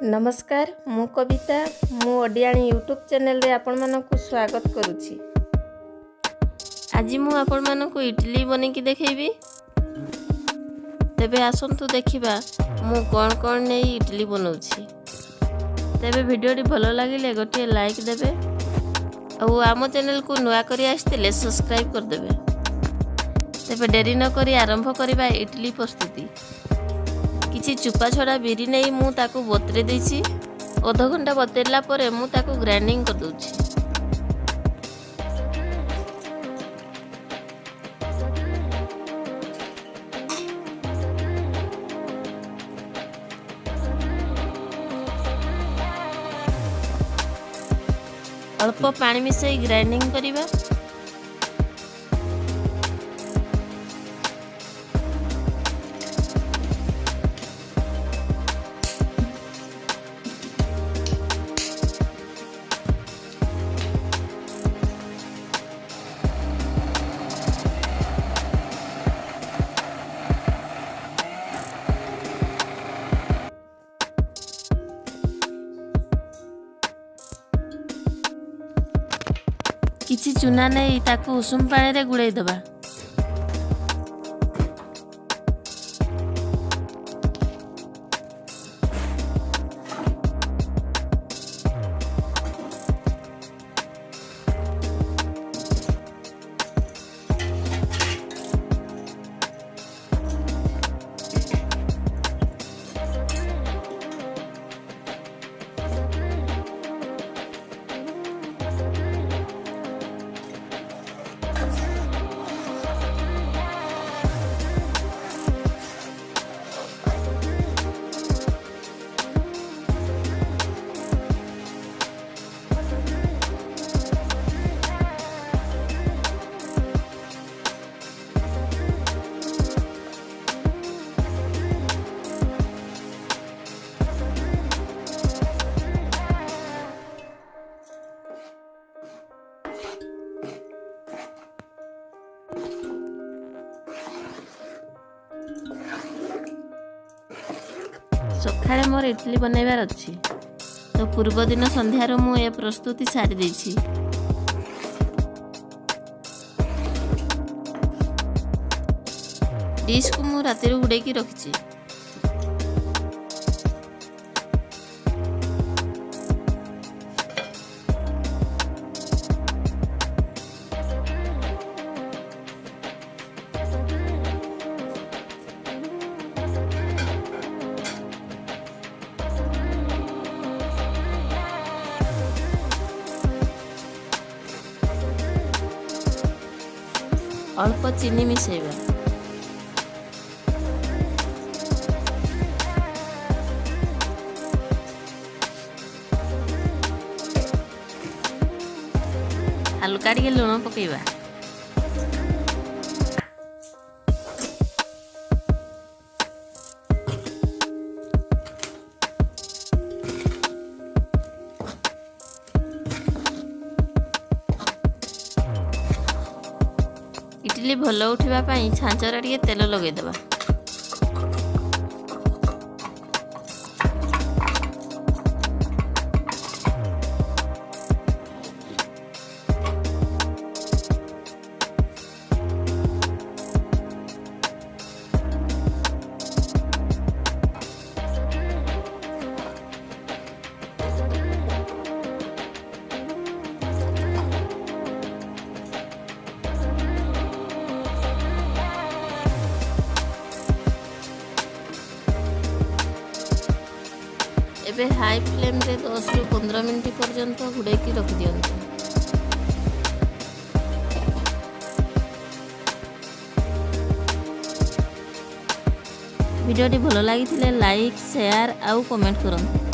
नमस्कार मु कविता मु ओडियानी यूट्यूब चैनल रे आपण मानकु स्वागत करुछि। आज मु आपण मानकु इडली बने की देखैबी। तेबे आसंतु देखिबा मु कोन कोन नै इडली बनौछि। तेबे वीडियो टी भलो लागिले गोटे लाइक देबे और आम चैनल को नुआ करी आस्तिले सब्सक्राइब कर देबे। तेबे डेरी न करी आरंभ करिबा इडली प्रस्तुति। किछि चुपा छड़ा बिरी नहीं मु ताकू बतरे देछि। आधा घंटा बतरला परे मु ताकू ग्राइंडिंग कर दोछि। अल्प पानी मिसई ग्राइंडिंग करिबा। किछि चुना नहीं ताकू उषुम पानी रे गुड़ाई दबा। सकाळे मोर इडली बनैबार अछि तो पूर्व दिन संध्यार मु ए प्रस्तुति सारी देछि। डिश को मु रातिर उड़े की रखछि। अल्प चीनी मिसेइबा। हल्का टिके लुण पकेइबा। इडली भल उठिबा पई छांचरा टिके तेल लगै देबा। एबे हाई फ्लेम रे 10 रु 15 मिनिट पर्यंत घुड़े की रख दियंतु। वीडियो टी भलो लागिथिले लाइक शेयर आउ कमेंट करंतु।